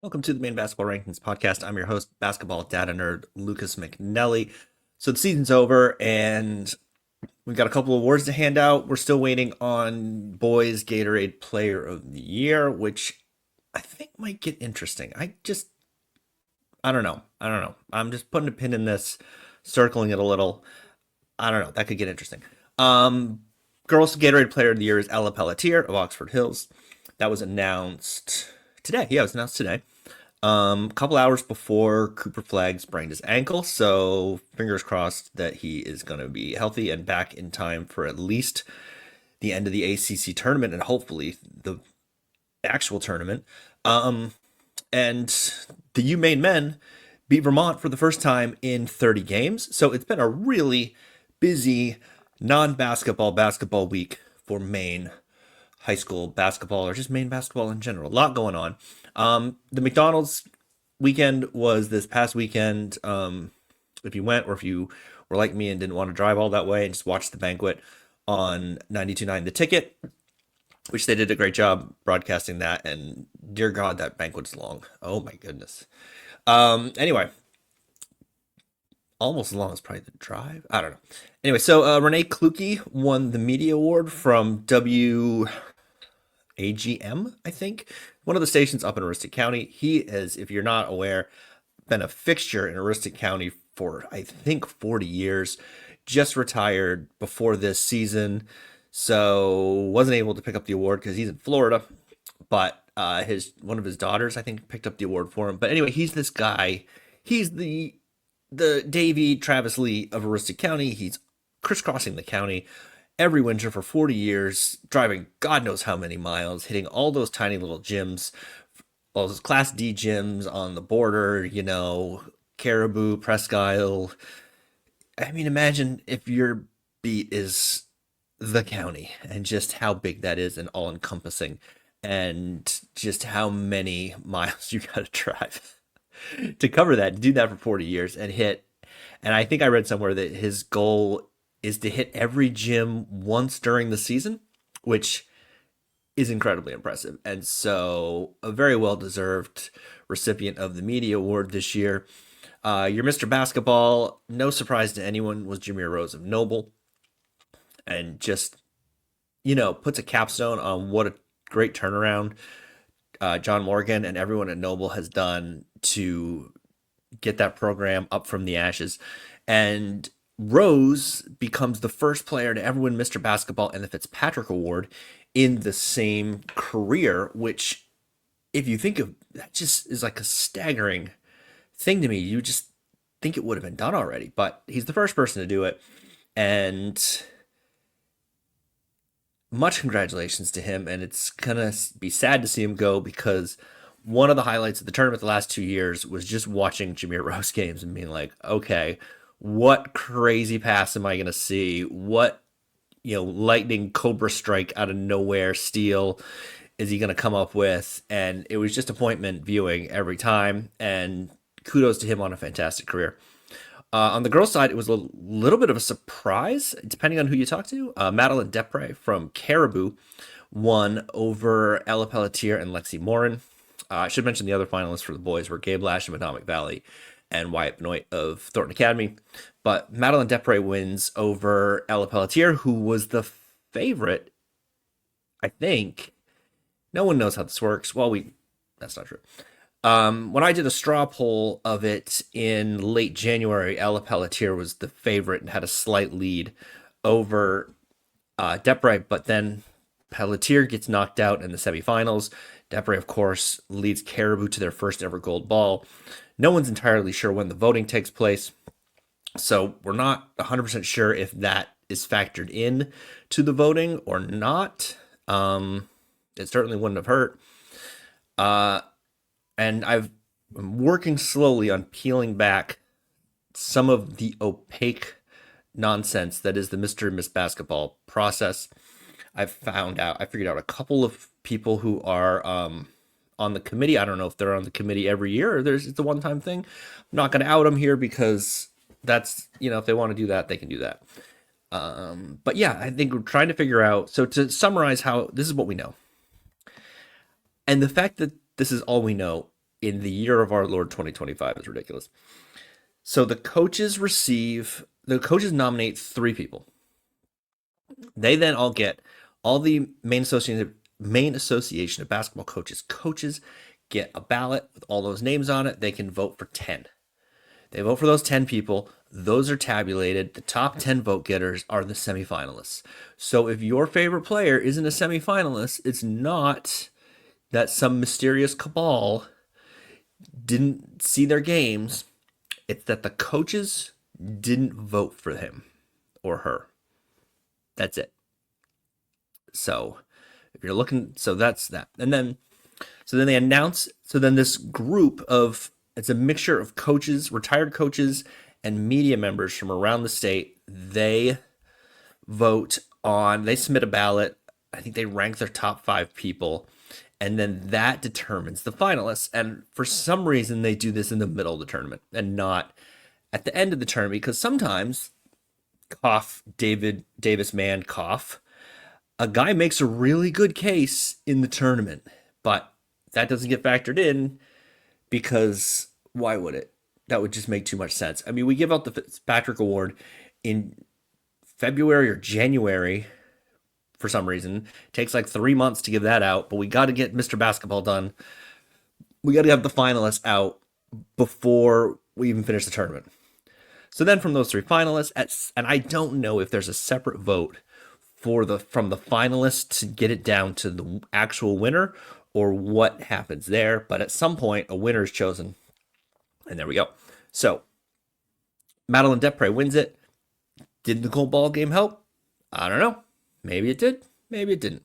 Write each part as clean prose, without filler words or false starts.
Welcome to the Main Basketball Rankings podcast. I'm your host, basketball data nerd Lucas McNelly. So the season's over, and we've got a couple of awards to hand out. We're still waiting on boys Gatorade Player of the Year, which I think might get interesting. I don't know. I'm just putting a pin in this, circling it a little. I don't know. That could get interesting. Um, Girls Gatorade Player of the Year is Ella Pelletier of Oxford Hills. That was announced today. Yeah, it was announced today. A couple hours before Cooper Flagg sprained his ankle, so fingers crossed that he is going to be healthy and back in time for at least the end of the ACC tournament and hopefully the actual tournament. And the UMaine men beat Vermont for the first time in 30 games, so it's been a really busy non-basketball week for Maine high school basketball or just Maine basketball in general. A lot going on. The McDonald's weekend was this past weekend. If you went or if you were like me and didn't want to drive all that way and just watch the banquet on 92.9 The Ticket, which they did a great job broadcasting that. And dear God, that banquet's long. Oh my goodness. Anyway, almost as long as probably the drive. I don't know. Anyway, so Renee Kluge won the media award from AGM, I think, one of the stations up in Aroostook County. He has, if you're not aware, been a fixture in Aroostook County for, I think, 40 years. Just retired before this season, so wasn't able to pick up the award because he's in Florida. But his one of his daughters, I think, picked up the award for him. But anyway, he's this guy. He's the Davy Travis Lee of Aroostook County. He's crisscrossing the county every winter for 40 years, driving God knows how many miles, hitting all those tiny little gyms, all those Class D gyms on the border, Caribou, Presque Isle. I mean, imagine if your beat is the county and just how big that is and all encompassing and just how many miles you got to drive to cover that, to do that for 40 years and hit. And I think I read somewhere that his goal is to hit every gym once during the season, which is incredibly impressive. And so, a very well deserved recipient of the media award this year. Your Mr. Basketball, no surprise to anyone, was Jameer Rose of Noble, and just puts a capstone on what a great turnaround John Morgan and everyone at Noble has done to get that program up from the ashes. And Rose becomes the first player to ever win Mr. Basketball and the Fitzpatrick Award in the same career, which, if you think of that, just is like a staggering thing to me. You just think it would have been done already, but he's the first person to do it. And much congratulations to him. And it's going to be sad to see him go because one of the highlights of the tournament the last 2 years was just watching Jameer Rose games and being like, okay, what crazy pass am I going to see? What, lightning cobra strike out of nowhere steal is he going to come up with? And it was just appointment viewing every time. And kudos to him on a fantastic career. On the girls' side, it was a little bit of a surprise, depending on who you talk to. Madeline Depre from Caribou won over Ella Pelletier and Lexi Morin. I should mention the other finalists for the boys were Gabe Lash of Atomic Valley and Wyatt Benoit of Thornton Academy. But Madeline Depre wins over Ella Pelletier, who was the favorite, I think. No one knows how this works. Well, that's not true. When I did a straw poll of it in late January, Ella Pelletier was the favorite and had a slight lead over Depre, but then Pelletier gets knocked out in the semifinals. Depre, of course, leads Caribou to their first ever gold ball. No one's entirely sure when the voting takes place, so we're not 100% sure if that is factored in to the voting or not. It certainly wouldn't have hurt. And I'm working slowly on peeling back some of the opaque nonsense that is the Mr. and Miss Basketball process. I figured out a couple of people who are on the committee. I don't know if they're on the committee every year or it's a one-time thing. I'm not going to out them here because that's, if they want to do that, they can do that. But yeah, I think we're trying to figure out. So to summarize this is what we know. And the fact that this is all we know in the year of our Lord 2025 is ridiculous. So the coaches nominate three people. They then all get all the main association of basketball coaches get a ballot with all those names on it. They can vote for 10. They vote for those 10 people. Those are tabulated. The top 10 vote getters are the semifinalists. So if your favorite player isn't a semifinalist, it's not that some mysterious cabal didn't see their games. It's that the coaches didn't vote for him or her. That's it. So if you're looking, so that's that. So then they announce, so then this group of, it's a mixture of coaches, retired coaches, and media members from around the state. They they submit a ballot. I think they rank their top 5 people. And then that determines the finalists. And for some reason, they do this in the middle of the tournament and not at the end of the tournament, because sometimes, cough, David Davis man, cough, a guy makes a really good case in the tournament, but that doesn't get factored in because why would it? That would just make too much sense. I mean, we give out the Fitzpatrick Award in February or January for some reason. It takes like 3 months to give that out, but we got to get Mr. Basketball done. We got to have the finalists out before we even finish the tournament. So then from those 3 finalists, and I don't know if there's a separate vote from the finalists to get it down to the actual winner or what happens there, but at some point a winner is chosen. And there we go. So Madeline Depre wins it. Did the gold ball game help? I don't know. Maybe it did. Maybe it didn't.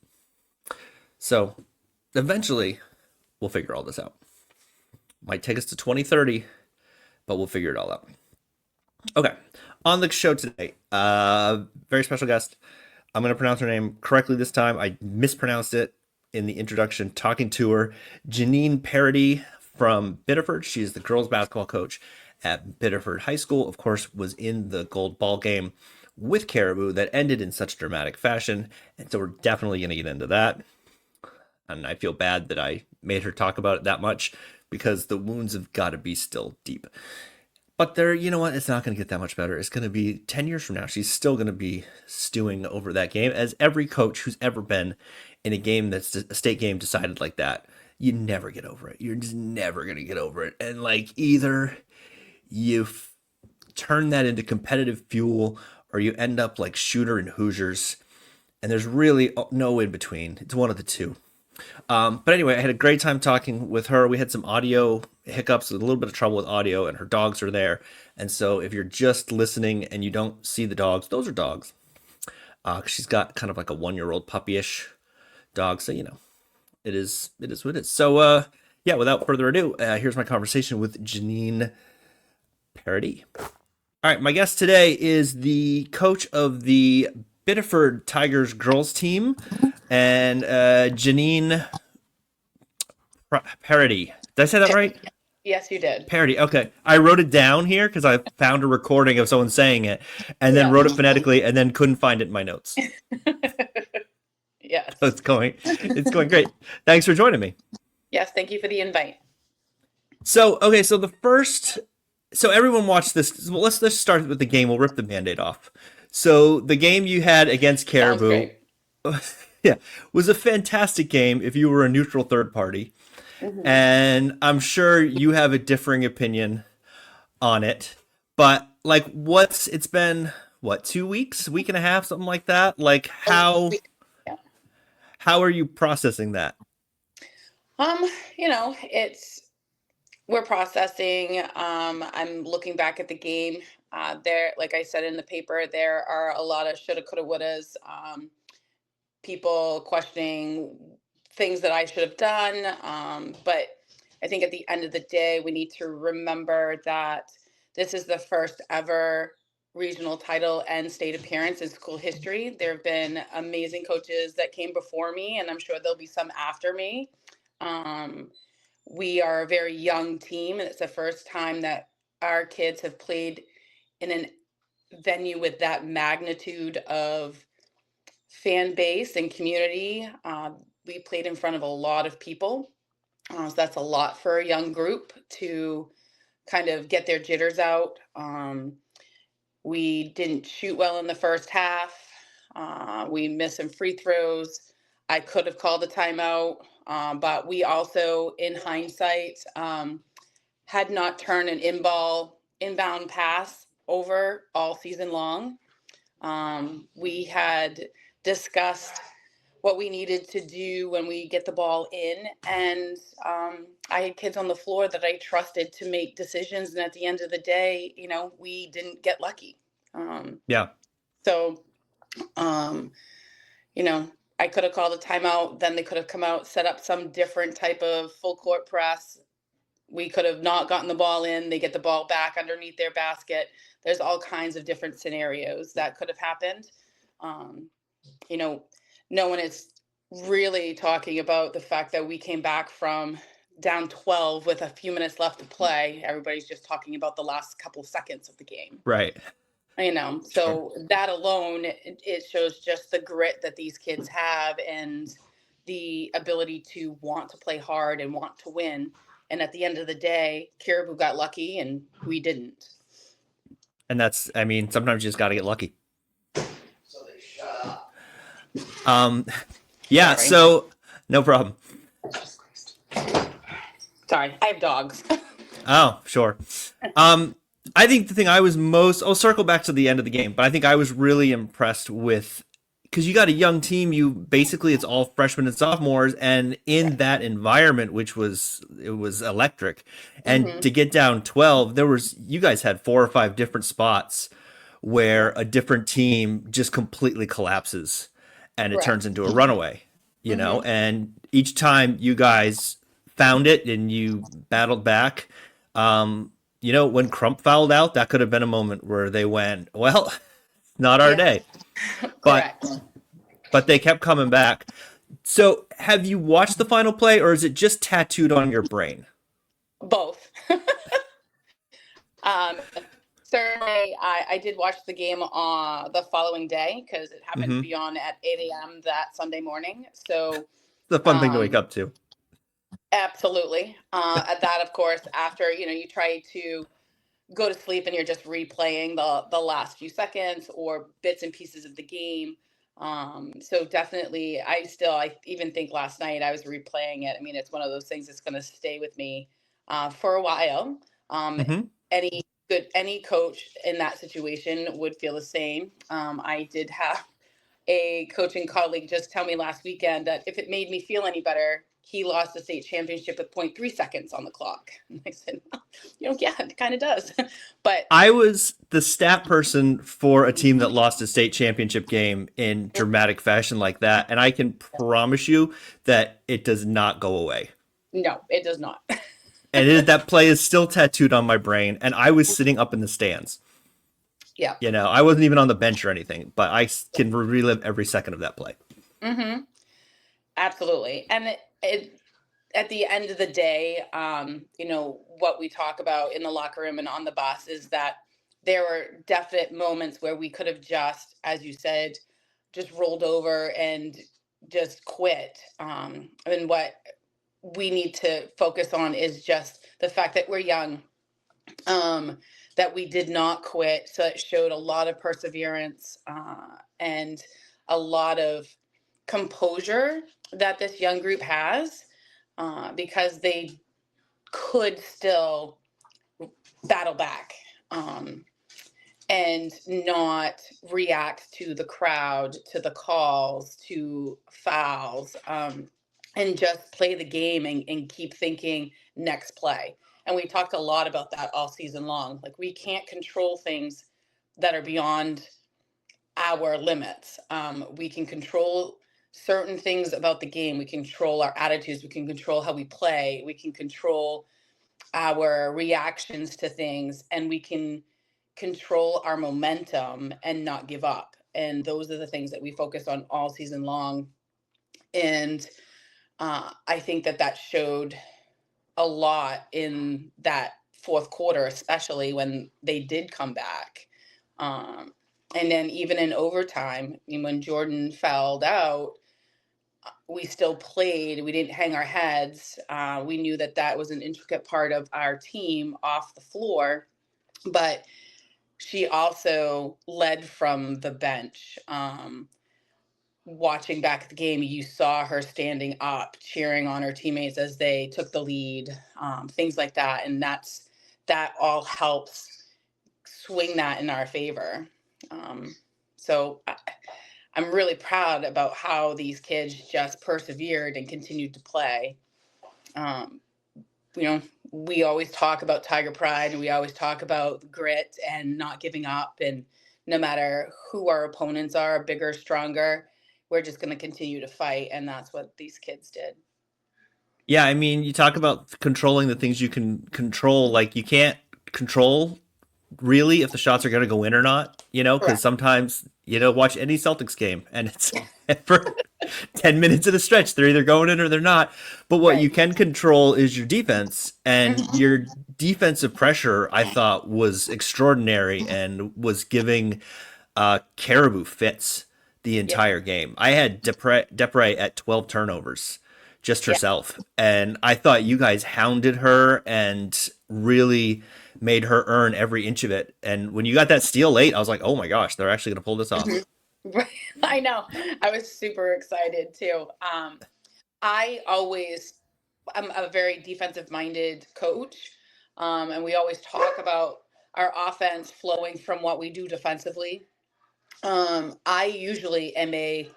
So eventually we'll figure all this out. Might take us to 2030, but we'll figure it all out. Okay. On the show today, very special guest. I'm going to pronounce her name correctly this time. I mispronounced it in the introduction, talking to her. Jeannine Paradis from Biddeford. She is the girls basketball coach at Biddeford High School. Of course, was in the gold ball game with Caribou that ended in such dramatic fashion. And so we're definitely going to get into that. And I feel bad that I made her talk about it that much because the wounds have got to be still deep. But you know what? It's not going to get that much better. It's going to be 10 years from now. She's still going to be stewing over that game, as every coach who's ever been in a game that's a state game decided like that. You never get over it. You're just never going to get over it. And like either you turn that into competitive fuel or you end up like Shooter and Hoosiers. And there's really no in between. It's one of the two. But anyway, I had a great time talking with her. We had some audio hiccups, a little bit of trouble with audio, and her dogs are there. And so if you're just listening and you don't see the dogs, those are dogs. She's got kind of like a 1-year-old puppyish dog. So, it is what it is. So, yeah, without further ado, here's my conversation with Jeannine Paradis. All right, my guest today is the coach of the Biddeford Tigers girls team, and Jeannine Paradis. Did I say that right? Yes, you did. Paradis. Okay. I wrote it down here because I found a recording of someone saying it and then wrote it phonetically and then couldn't find it in my notes. Yes. So it's going great. Thanks for joining me. Yes, thank you for the invite. So, okay, so everyone watched this. Well, let's start with the game. We'll rip the Band-Aid off. So the game you had against Caribou, yeah, was a fantastic game if you were a neutral third party. Mm-hmm. And I'm sure you have a differing opinion on it. But like it's been 2 weeks, week and a half, something like that? Like how are you processing that? We're processing. I'm looking back at the game. There, like I said in the paper, there are a lot of shoulda, coulda, wouldas. People questioning things that I should have done. But I think at the end of the day, we need to remember that this is the first ever regional title and state appearance in school history. There have been amazing coaches that came before me, and I'm sure there'll be some after me. We are a very young team, and it's the first time that our kids have played in a venue with that magnitude of fan base and community. We played in front of a lot of people. So that's a lot for a young group to kind of get their jitters out. We didn't shoot well in the first half. We missed some free throws. I could have called a timeout, but we also, in hindsight, had not turned an inbound pass over all season long. We had discussed what we needed to do when we get the ball in. And I had kids on the floor that I trusted to make decisions. And at the end of the day, we didn't get lucky. Yeah. So, you know, I could have called a timeout. Then they could have come out, set up some different type of full court press. We could have not gotten the ball in. They get the ball back underneath their basket. There's all kinds of different scenarios that could have happened. You know, no one is really talking about the fact that we came back from down 12 with a few minutes left to play. Everybody's just talking about the last couple seconds of the game. Right. So that alone, it shows just the grit that these kids have and the ability to want to play hard and want to win. And at the end of the day, Caribou got lucky and we didn't. And that's, I mean, sometimes you just got to get lucky. So they shut up. Yeah, Sorry. so no problem. Sorry, I have dogs. Oh, sure. I think the thing I'll circle back to the end of the game, but I think I was really impressed with, because you got a young team, it's all freshmen and sophomores, and in that environment, it was electric. And to get down 12, you guys had 4 or 5 different spots where a different team just completely collapses and it turns into a runaway, and each time you guys found it and you battled back. When Crump fouled out, that could have been a moment where they went, well, not our day. But they kept coming back. So have you watched the final play, or is it just tattooed on your brain? Both. Certainly, I did watch the game the following day because it happened to be on at 8 a.m. that Sunday morning. So it's a fun thing to wake up to. Absolutely. At that, of course, after, you try to go to sleep and you're just replaying the last few seconds or bits and pieces of the game. So definitely, I even think last night I was replaying it. I mean, it's one of those things that's going to stay with me for a while. Any coach in that situation would feel the same. I did have a coaching colleague just tell me last weekend that if it made me feel any better, he lost the state championship with 0.3 seconds on the clock. And I said, yeah, it kind of does. But I was the stat person for a team that lost a state championship game in dramatic fashion like that. And I can promise you that it does not go away. No, it does not. And that play is still tattooed on my brain. And I was sitting up in the stands. Yeah. I wasn't even on the bench or anything, but I can relive every second of that play. Absolutely. And at the end of the day, what we talk about in the locker room and on the bus is that there were definite moments where we could have just, as you said, just rolled over and just quit. And what we need to focus on is just the fact that we're young, that we did not quit. So it showed a lot of perseverance and a lot of composure that this young group has, because they could still battle back and not react to the crowd, to the calls, to fouls, and just play the game and keep thinking next play. And we talked a lot about that all season long. Like, we can't control things that are beyond our limits. We can control certain things about the game. We control our attitudes. We can control how we play. We can control our reactions to things, and we can control our momentum and not give up. And those are the things that we focused on all season long. And I think that showed a lot in that fourth quarter, especially when they did come back. And then even in overtime, when Jordan fouled out, we still played. We didn't hang our heads. We knew that that was an intricate part of our team off the floor, but she also led from the bench. Watching back at the game, you saw her standing up, cheering on her teammates as they took the lead, things like that, and that all helps swing that in our favor. Um, so I'm really proud about how these kids just persevered and continued to play. Um, you know, we always talk about Tiger Pride and we always talk about grit and not giving up. And no matter who our opponents are, bigger, stronger, we're just going to continue to fight. And that's what these kids did. Yeah, I mean, you talk about controlling the things you can control. Like, you can't control really if the shots are going to go in or not, because Correct. sometimes, watch any Celtics game and it's for 10 minutes of the stretch, they're either going in or they're not. But what you Right. can control is your defense, and Mhm. your defensive pressure, I thought, was extraordinary and was giving Caribou fits the Yeah. entire game. I had Depre at 12 turnovers, just Yeah. herself. And I thought you guys hounded her and really made her earn every inch of it. And when you got that steal late, I was like, oh my gosh, they're actually going to pull this off. Mhm. Right. I know. I was super excited too. I always, I'm a very defensive minded coach. And we always talk about our offense flowing from what we do defensively. I usually am a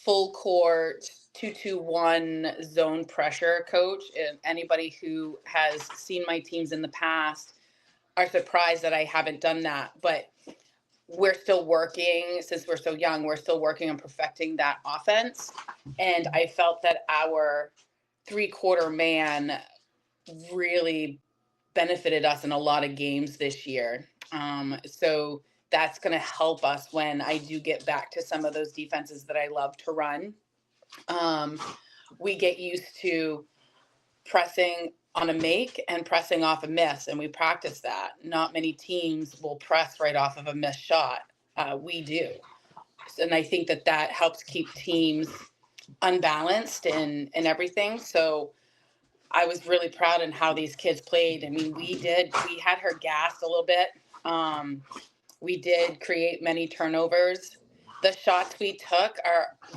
full court 2-2-1 zone pressure coach. And anybody who has seen my teams in the past are surprised that I haven't done that. But we're still working, since we're so young, we're still working on perfecting that offense. And I felt that our 3-quarter man really benefited us in a lot of games this year. So that's going to help us when I do get back to some of those defenses that I love to run. Um, we get used to pressing on a make and pressing off a miss, and we practice that. Not many teams will press right off of a missed shot. We do. And I think that that helps keep teams unbalanced and everything. So I was really proud in how these kids played. I mean, we had her gassed a little bit. Um, we did create many turnovers. The shots we took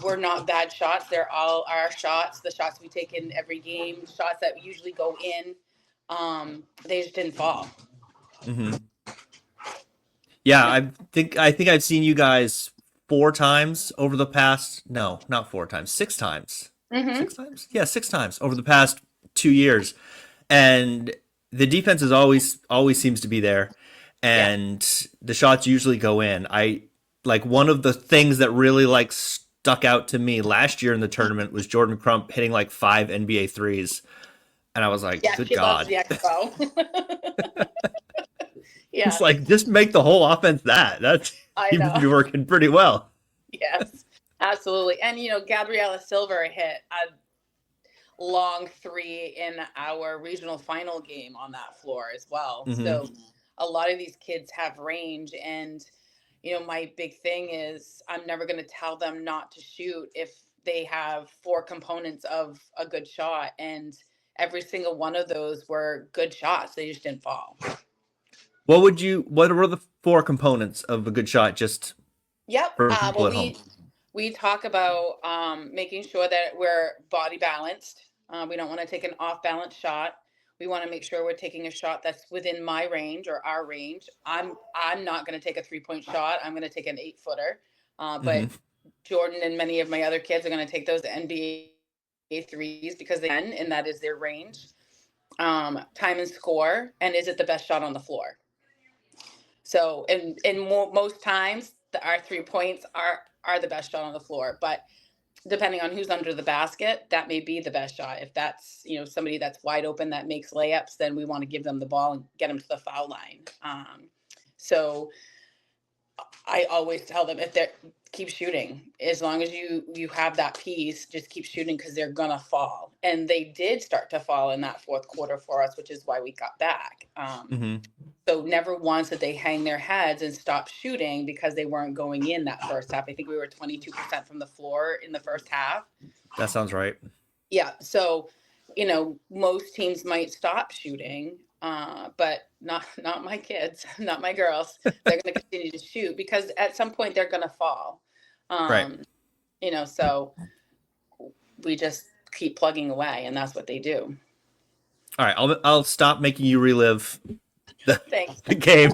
were not bad shots. They're all our shots. The shots we take in every game, shots that usually go in, they just didn't fall. Mm-hmm. Yeah, I think I've seen you guys 4 times over the past, no, not 4 times, 6 times. Mm-hmm. 6 times? Yeah, 6 times over the past 2 years. And the defense is always seems to be there, Yeah. and the shots usually go in. I like one of the things that really like stuck out to me last year in the tournament was Jordan Crump hitting like 5 NBA threes. And I was like, Yeah, good she loves God. the expo. It's Yes, like, just make the whole offense that. That's I seems to know. be working pretty well. Yes, absolutely. And Gabriella Silver hit a long three in our regional final game on that floor as well. Mm-hmm. So a lot of these kids have range. And my big thing is I'm never going to tell them not to shoot if they have 4 components of a good shot, and every single one of those were good shots. They just didn't fall. What were the 4 components of a good shot, just Yep. for people Well, at home? we talk about making sure that we're body balanced. We don't want to take an off balance shot. We want to make sure we're taking a shot that's within my range or our range. I'm not going to take a 3-point shot. I'm going to take an 8-footer. But Mm-hmm. Jordan and many of my other kids are going to take those NBA threes because they can, and that is their range. Time and score, and is it the best shot on the floor? So, most times, our 3 points are the best shot on the floor. But depending on who's under the basket, that may be the best shot. If that's somebody that's wide open that makes layups, then we want to give them the ball and get them to the foul line. So I always tell them, if they're keep shooting, as long as you have that piece, just keep shooting because they're gonna fall. And they did start to fall in that 4th quarter for us, which is why we got back. Mm-hmm. So never once did they hang their heads and stop shooting because they weren't going in that first half. I think we were 22% from the floor in the first half. That sounds right. Yeah. So, most teams might stop shooting, but not my kids, not my girls. They're going to continue to shoot because at some point they're going to fall. Right. Um, so we just keep plugging away, and that's what they do. All right. I'll stop making you relive the, Thanks. the game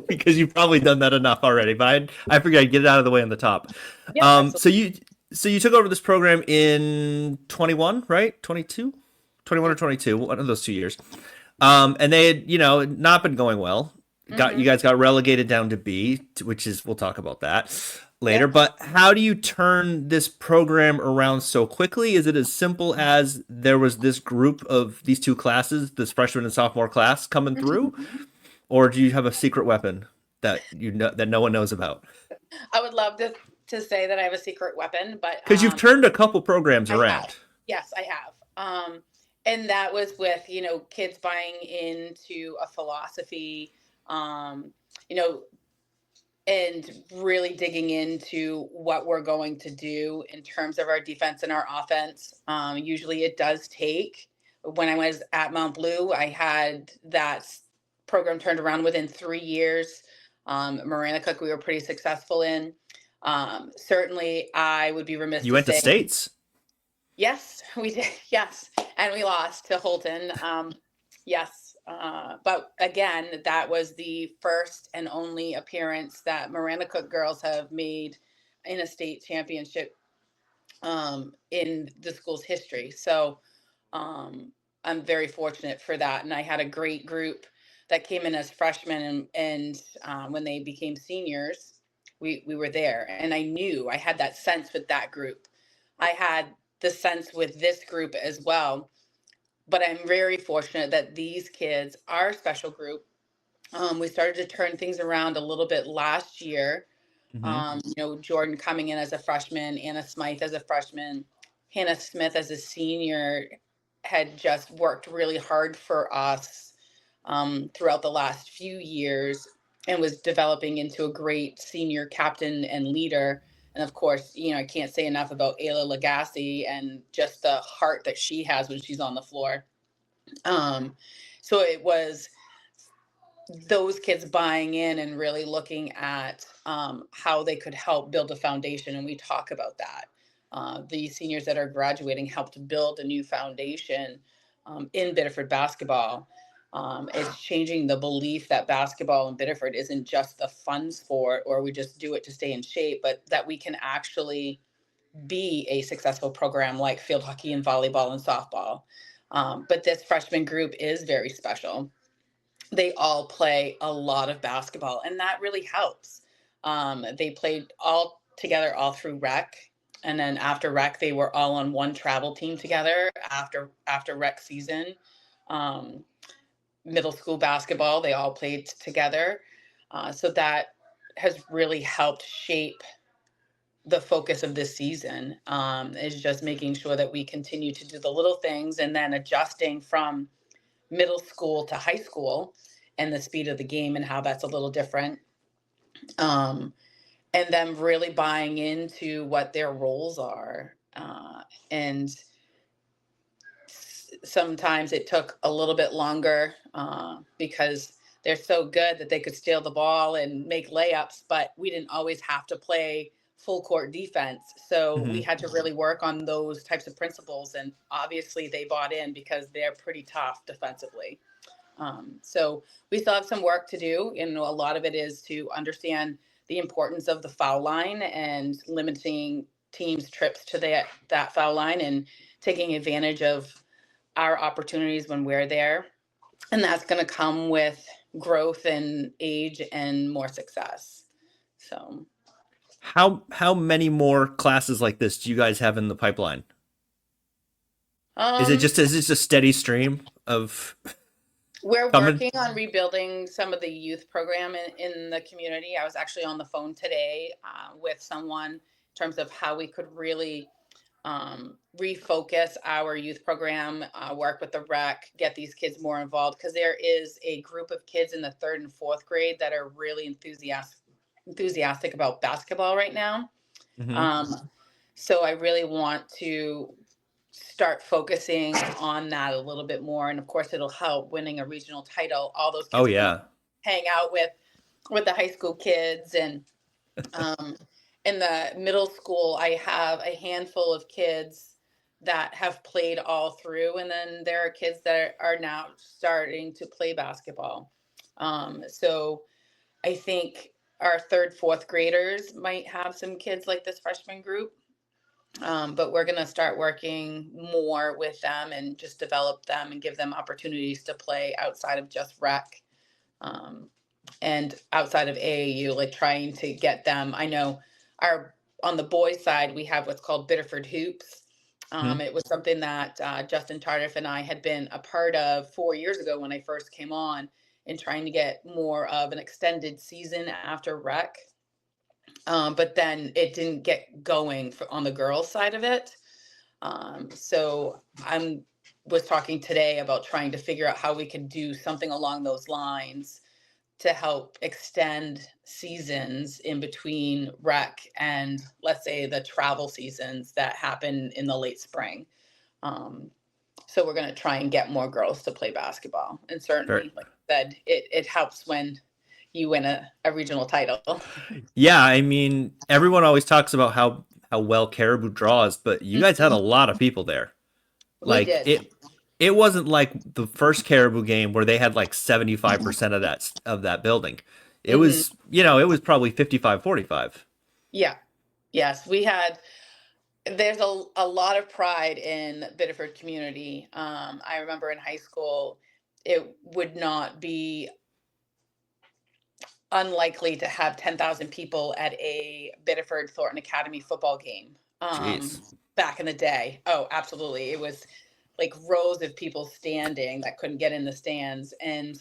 because you've probably done that enough already. But I figured I'd get it out of the way on the top. Yep, So absolutely. you took over this program in 21, right? 22, 21 or 22, one of those 2 years. And they had, not been going well. You Hmm. guys got relegated down to B, which is we'll talk about that later. Yep. But how do you turn this program around so quickly? Is it as simple as there was this group of these two classes, this freshman and sophomore class, coming through, or do you have a secret weapon that that no one knows about? I would love to say that I have a secret weapon, but Because you've turned a couple programs I have. around. Yes, I have. And that was with, kids buying into a philosophy, um, you know, and really digging into what we're going to do in terms of our defense and our offense. Usually it does take, when I was at Mount Blue, I had that program turned around within 3 years. Marana Cook, we were pretty successful in. Certainly, I would be remiss You to went to say, states. yes, we did. Yes. And we lost to Holton. Yes. But again, that was the first and only appearance that Miranda Cook girls have made in a state championship in the school's history. So I'm very fortunate for that. And I had a great group that came in as freshmen, and when they became seniors, we were there. And I knew I had that sense with that group. I had the sense with this group as well. But I'm very fortunate that these kids, our special group, we started to turn things around a little bit last year. Mm-hmm. Jordan coming in as a freshman, Anna Smythe as a freshman, Hannah Smith as a senior had just worked really hard for us throughout the last few years and was developing into a great senior captain and leader. And of course, I can't say enough about Ayla Lagasse and just the heart that she has when she's on the floor. Um, so it was those kids buying in and really looking at how they could help build a foundation. And we talk about that. The seniors that are graduating helped build a new foundation in Biddeford basketball. It's changing the belief that basketball in Biddeford isn't just a fun sport or we just do it to stay in shape, but that we can actually be a successful program like field hockey and volleyball and softball. But this freshman group is very special. They all play a lot of basketball, and that really helps. They played all together all through rec, and then after rec, they were all on one travel team together. After rec season, um, middle school basketball, they all played together. So that has really helped shape the focus of this season. Is just making sure that we continue to do the little things and then adjusting from middle school to high school and the speed of the game and how that's a little different. Um, and then really buying into what their roles are. And sometimes it took a little bit longer because they're so good that they could steal the ball and make layups, but we didn't always have to play full court defense. So we Mm-hmm. had to really work on those types of principles. And obviously they bought in because they're pretty tough defensively. So we still have some work to do. A lot of it is to understand the importance of the foul line and limiting teams' trips to that foul line and taking advantage of our opportunities when we're there. And that's going to come with growth and age and more success. So, How many more classes like this do you guys have in the pipeline? um, Is it just a steady stream of we're coming? working on rebuilding some of the youth program in the community. I was actually on the phone today with someone in terms of how we could really refocus our youth program, work with the rec, get these kids more involved because there is a group of kids in the third and fourth grade that are really enthusiastic about basketball right now. Mm-hmm. So I really want to start focusing on that a little bit more. And of course, it'll help winning a regional title. All those Oh kids can yeah. hang out with the high school kids. And um, in the middle school, I have a handful of kids that have played all through, and then there are kids that are now starting to play basketball. So I think our third, fourth graders might have some kids like this freshman group, but we're going to start working more with them and just develop them and give them opportunities to play outside of just rec, um, and outside of AAU, like trying to get them. I know our on the boys side, we have what's called Biddeford Hoops. Mhm. It was something that Justin Tardif and I had been a part of 4 years ago when I first came on, and trying to get more of an extended season after rec. But then it didn't get going on the girls' side of it. So I'm was talking today about trying to figure out how we could do something along those lines to help extend seasons in between rec and, let's say, the travel seasons that happen in the late spring. Um, so we're going to try and get more girls to play basketball. And Very. certainly, like I said, it helps when you win a regional title. Yeah, I mean, everyone always talks about how well Caribou draws, but you guys had a lot of people there. We Like did. it wasn't like the first Caribou game where they had like 75% of that building. It Hmm. was, you know, it was probably 55-45. Yeah. Yes, we had. There's a lot of pride in Biddeford community. I remember in high school, it would not be unlikely to have 10,000 people at a Biddeford Thornton Academy football game, Jeez. back in the day. Oh, absolutely. It was like rows of people standing that couldn't get in the stands. And,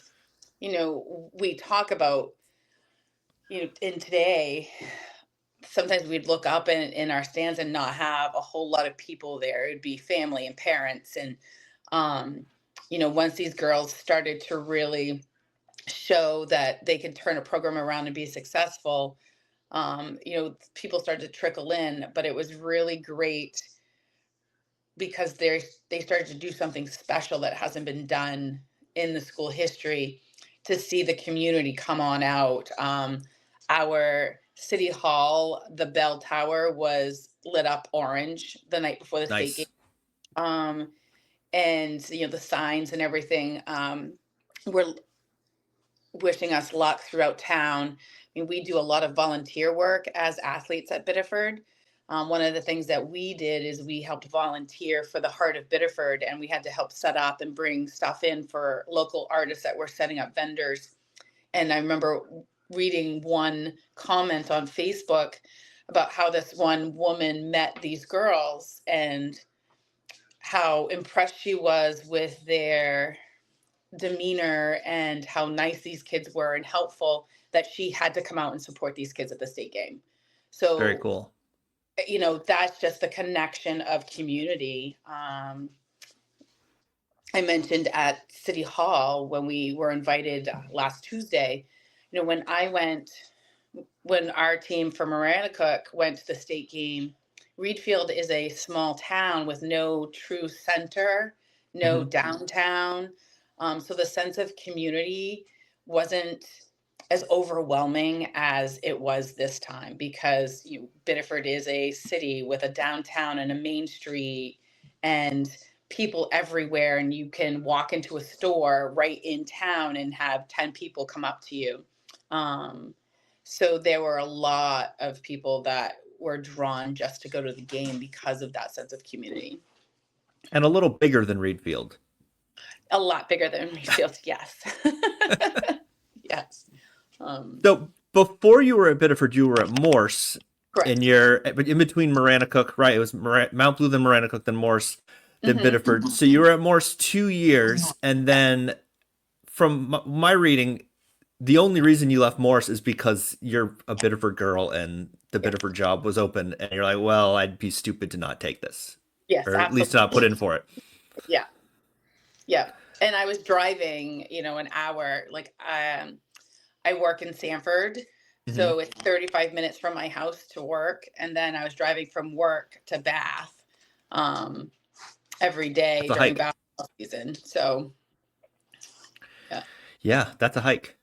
we talk about, in today, sometimes we'd look up in our stands and not have a whole lot of people there. It'd be family and parents. And, um, once these girls started to really show that they could turn a program around and be successful, people started to trickle in. But it was really great because they started to do something special that hasn't been done in the school history, to see the community come on out. Our city hall, the bell tower, was lit up orange the night before the state game. Nice. Um, and the signs and everything, were wishing us luck throughout town. I mean, we do a lot of volunteer work as athletes at Biddeford. One of the things that we did is we helped volunteer for the Heart of Biddeford, and we had to help set up and bring stuff in for local artists that were setting up vendors. And I remember reading one comment on Facebook about how this one woman met these girls and how impressed she was with their demeanor and how nice these kids were and helpful, that she had to come out and support these kids at the state game. Very So, cool. that's just the connection of community. I mentioned at City Hall when we were invited last Tuesday, when our team from Maranacook went to the state game. Reedfield is a small town with no true center, no Hmm. downtown. So the sense of community wasn't as overwhelming as it was this time, because Biddeford is a city with a downtown and a main street and people everywhere, and you can walk into a store right in town and have 10 people come up to you. Um, so there were a lot of people that were drawn just to go to the game because of that sense of community. And a little bigger than Reed Field. A lot bigger than Mayfield, yes. Yes. Um, So before you were at Biddeford, you were at Morse, and Correct. you're in between Maranacook, right? It was Mount Blue, then Maranacook, then Morse, then Hmm. Biddeford. So you were at Morse 2 years, and Yeah. then from my reading, the only reason you left Morse is because you're a Biddeford girl and the Yes. Biddeford job was open, and you're like, well, I'd be stupid to not take this, Yes, or at least not put absolutely. in for it. Yeah. Yeah. And I was driving, an hour. Like, I work in Sanford, Hmm. so it's 35 minutes from my house to work, and then I was driving from work to Bath. Um, every day That's a during hike. basketball season. So yeah, Yeah, that's a hike.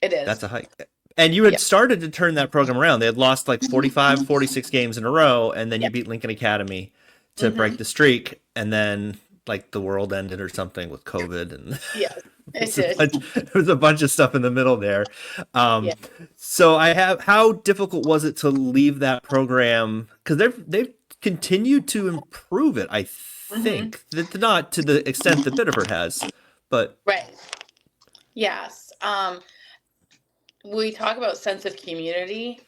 it That's is. a hike. And you had Yeah. started to turn that program around. They had lost like Hmm. 45, 46 games in a row, and then Yeah. you beat Lincoln Academy to break Hmm. the streak. And then like the world ended or something with COVID, and Yes, it there's a did. bunch, there's a bunch of stuff in the middle there. Yeah. So I have. How difficult was it to leave that program? Because they've continued to improve it. I Hmm. think that not to the extent that Biddeford has, but Right. Yes. We talk about sense of community.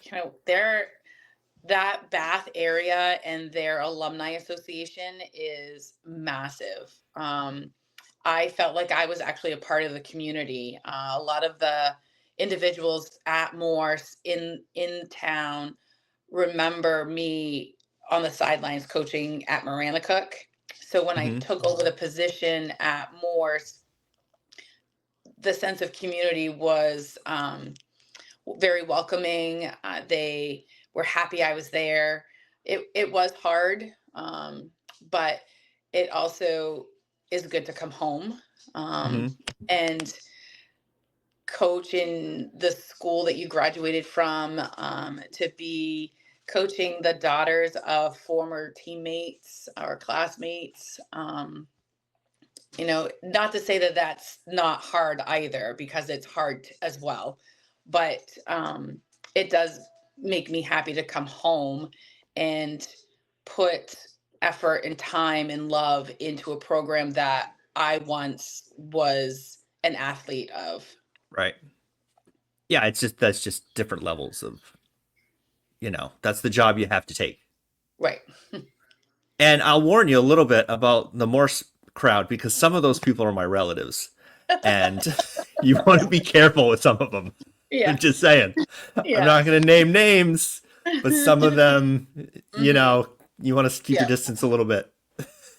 That Bath area and their alumni association is massive. I felt like I was actually a part of the community. A lot of the individuals at Morse in town remember me on the sidelines coaching at Maranacook. So when I mhm, took over the position at Morse, the sense of community was very welcoming. They were happy I was there. It was hard, but it also is good to come home mhm, and coach in the school that you graduated from, to be coaching the daughters of former teammates or classmates. Not to say that that's not hard either, because it's hard as well, but it does make me happy to come home and put effort and time and love into a program that I once was an athlete of. right. Yeah, it's just that's just different levels of that's the job you have to take. Right. And I'll warn you a little bit about the Morse crowd because some of those people are my relatives, and you want to be careful with some of them. I'm Yes. just saying. I'm not Yes. going to name names, but some of them, Hmm. you want to keep your Yeah. distance a little bit.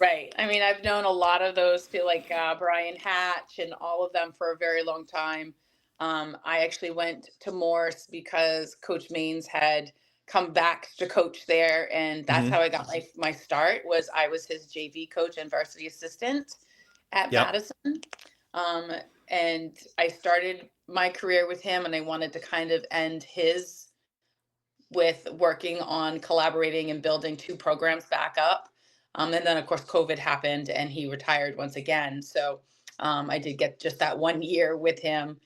Right. I mean, I've known a lot of those, feel like Brian Hatch and all of them for a very long time. I actually went to Morse because Coach Maines had come back to coach there, and that's Hmm. how I got my start. Was I was his JV coach and varsity assistant at Yep. Madison, um, and I started my career with him, and I wanted to kind of end his with working on collaborating and building two programs back up. And then, of course, COVID happened and he retired once again. So I did get just that 1 year with him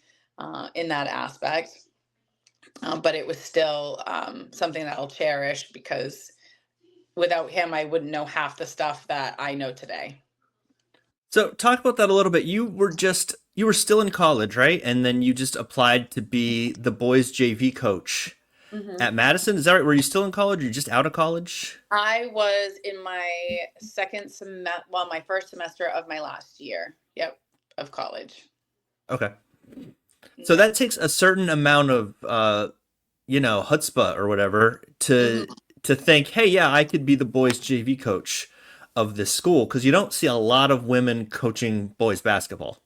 in that aspect. But it was still something that I'll cherish, because without him, I wouldn't know half the stuff that I know today. So talk about that a little bit. You were still in college, right? And then you just applied to be the boys JV coach Hmm. at Madison. Is that right? Were you still in college or you just out of college? I was in my second semester, well, my first semester of my last year, yep, of college. Okay. So Yeah. that takes a certain amount of chutzpah or whatever Hmm. to think, hey, yeah, I could be the boys JV coach of this school because you don't see a lot of women coaching boys basketball.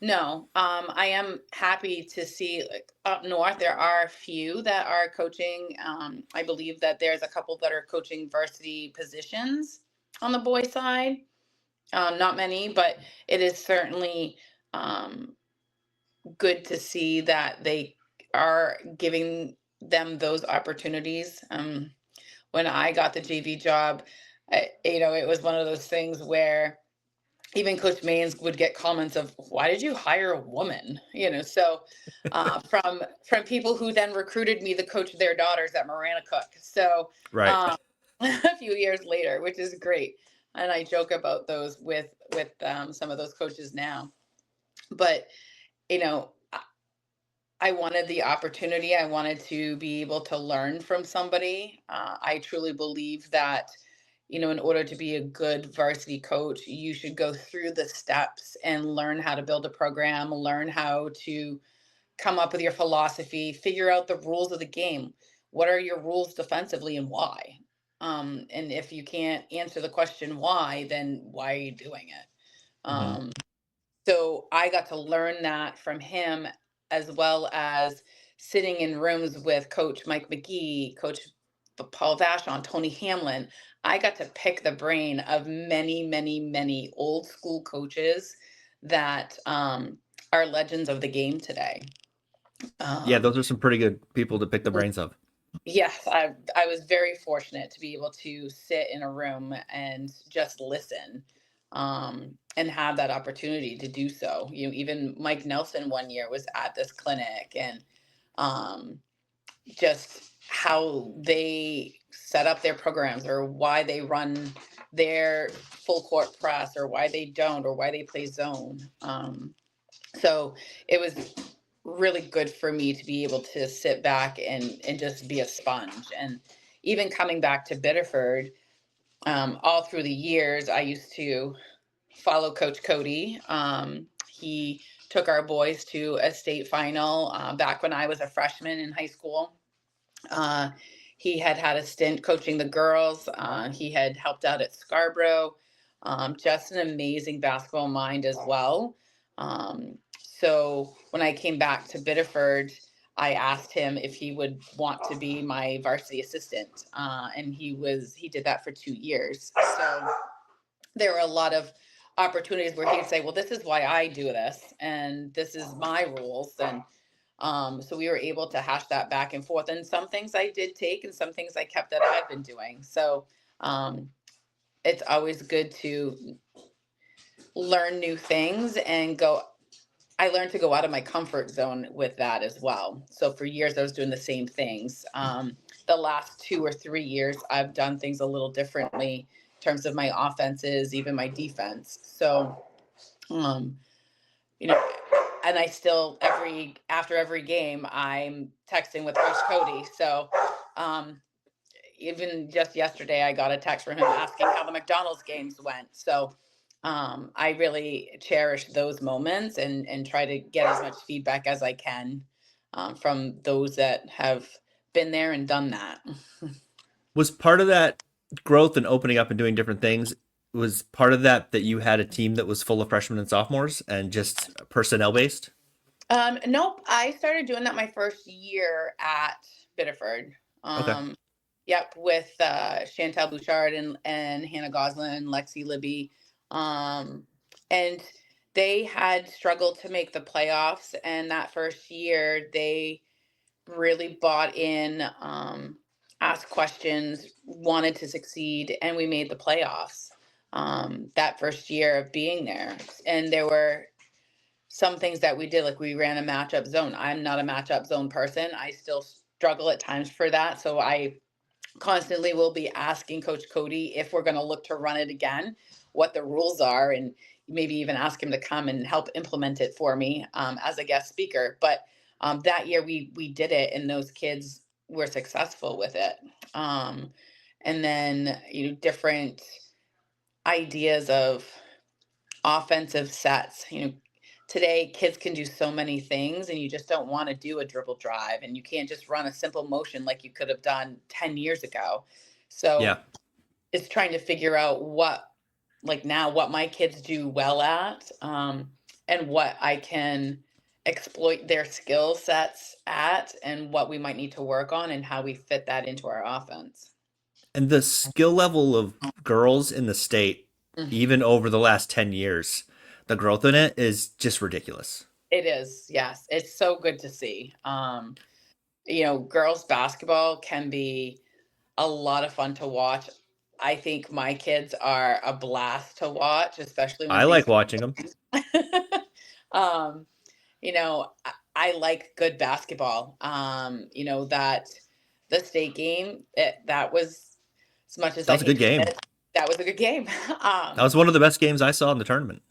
No, I am happy to see, like, up north there are a few that are coaching. I believe that there's a couple that are coaching varsity positions on the boys' side. Not many, but it is certainly um, good to see that they are giving them those opportunities. When I got the JV job, it was one of those things where even Coach Maines would get comments of, "Why did you hire a woman?" So from people who then recruited me to coach their daughters at Maranacook. So Right. um, a few years later, which is great, and I joke about those with some of those coaches now. But you know, I wanted the opportunity. I wanted to be able to learn from somebody. I truly believe that, in order to be a good varsity coach, you should go through the steps and learn how to build a program, learn how to come up with your philosophy, figure out the rules of the game. What are your rules defensively and why? And if you can't answer the question why, then why are you doing it? Hmm. Um, so I got to learn that from him, as well as sitting in rooms with Coach Mike McGee, Coach Paul Vachon, Tony Hamlin. I got to pick the brain of many, many, many old school coaches that are legends of the game today. Yeah, Um, those are some pretty good people to pick the brains of. yes, I was very fortunate to be able to sit in a room and just listen, and have that opportunity to do so. You know, even Mike Nelson one year was at this clinic, and um, just how they set up their programs, or why they run their full court press, or why they don't, or why they play zone. So it was really good for me to be able to sit back and just be a sponge. And even coming back to Biddeford, all through the years, I used to follow Coach Cody. He took our boys to a state final back when I was a freshman in high school. Uh, he had had a stint coaching the girls. He had helped out at Scarborough. Just an amazing basketball mind as well. So when I came back to Biddeford, I asked him if he would want to be my varsity assistant, and he did that for 2 years. So there were a lot of opportunities where he'd say, "Well, this is why I do this, and this is my rules," and so we were able to hash that back and forth. And some things I did take, and some things I kept that I've been doing. So um, it's always good to learn new things and go. I learned to go out of my comfort zone with that as well. So for years, I was doing the same things. The last 2 or 3 years, I've done things a little differently in terms of my offenses, even my defense. So, um, you know, and I still after every game I'm texting with Coach Cody. So um, even just yesterday I got a text from him asking how the McDonald's games went. So I really cherish those moments and try to get as much feedback as I can from those that have been there and done that. Was part of that growth and opening up and doing different things, was part of that you had a team that was full of freshmen and sophomores and just personnel based? Nope, I started doing that my first year at Biddeford. Okay. Um, yep, with Chantal Bouchard and Hannah Goslin, Lexi Libby. Um, and they had struggled to make the playoffs. And that first year, they really bought in, asked questions, wanted to succeed, and we made the playoffs that first year of being there. And there were some things that we did, like we ran a matchup zone. I'm not a matchup zone person. I still struggle at times for that. So I constantly will be asking Coach Cody if we're going to look to run it again, what the rules are, and maybe even ask him to come and help implement it for me as a guest speaker. But that year we did it, and those kids were successful with it. Um, and then different ideas of offensive sets. Today kids can do so many things, and you just don't want to do a dribble drive, and you can't just run a simple motion like you could have done 10 years ago. So Yeah. it's trying to figure out what my kids do well at, and what I can exploit their skill sets at, and what we might need to work on, and how we fit that into our offense. And the skill level of girls in the state, Mhm. even over the last 10 years, the growth in it is just ridiculous. It is, yes. It's so good to see. Girls basketball can be a lot of fun to watch. I think my kids are a blast to watch, especially when I things like watching them. um, I like good basketball. That the state game, that was, as much as That I was a hate good to admit game. it, that was a good game. That was one of the best games I saw in the tournament.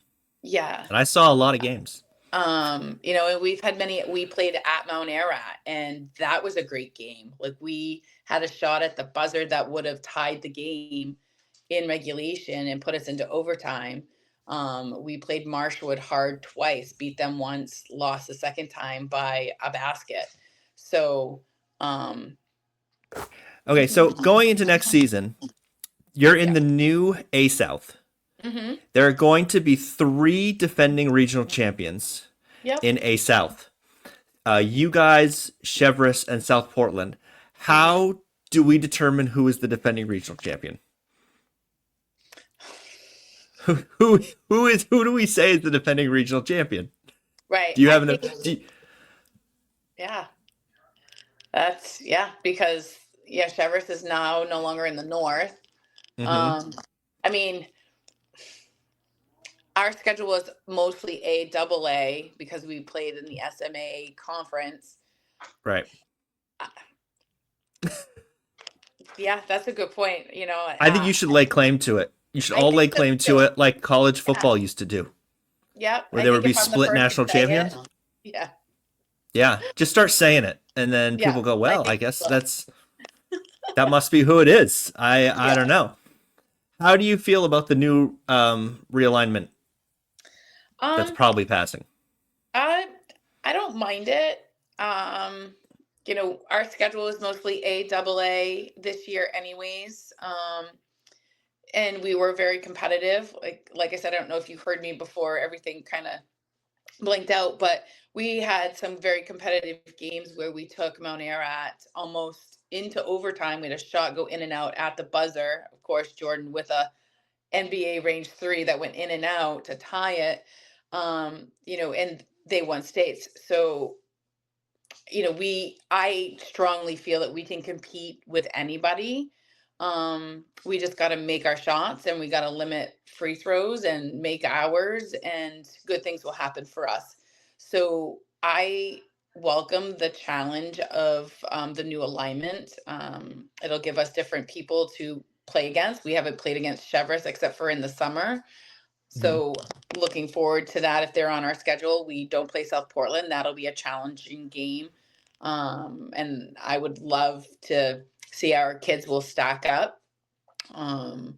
Yeah. And I saw a lot of games. And we played at Mount Ararat, and that was a great game. Like, we had a shot at the buzzer that would have tied the game in regulation and put us into overtime. We played Marshwood hard twice, beat them once, lost the second time by a basket. So, um, Okay, so going into next season, you're in yeah. the new A South. Hmm. There are going to be three defending regional champions Yep. in A South. You guys, Chevrolet, and South Portland. Hmm. How do we determine who is the defending regional champion? Who do we say is the defending regional champion? Right. Do you I have an think, do you, yeah, that's, yeah, because, yeah, Cheverus is now no longer in the north. mm-hmm, Um, I mean, our schedule was mostly A because we played in the SMA conference. right. Uh, Yeah, that's a good point. I think you should lay claim to it. You should I all lay think so claim to too. it like college Yeah. football used to do, Yep. where I there would think be if I'm the split first to national say it, champions. yeah, Yeah, just start saying it, and then yeah, people go, I "Well, I think guess so. that must be who it is." I don't Yeah. know. How do you feel about the new realignment that's Um, probably passing? I I don't mind it. Um, our schedule is mostly A this year anyways. And we were very competitive. Like I said, I don't know if you heard me before, everything kind of blinked out, but we had some very competitive games where we took Mount Ararat almost into overtime. We had a shot go in and out at the buzzer. Of course, Jordan with a NBA range three that went in and out to tie it. And they won states. So, I strongly feel that we can compete with anybody. We just got to make our shots, and we got to limit free throws and make ours, and good things will happen for us. So I welcome the challenge of the new alignment. It'll give us different people to play against. We haven't played against Chevrolet except for in the summer. Mm-hmm. So looking forward to that. If they're on our schedule, we don't play South Portland. That'll be a challenging game. And I would love to see our kids will stack up. Um,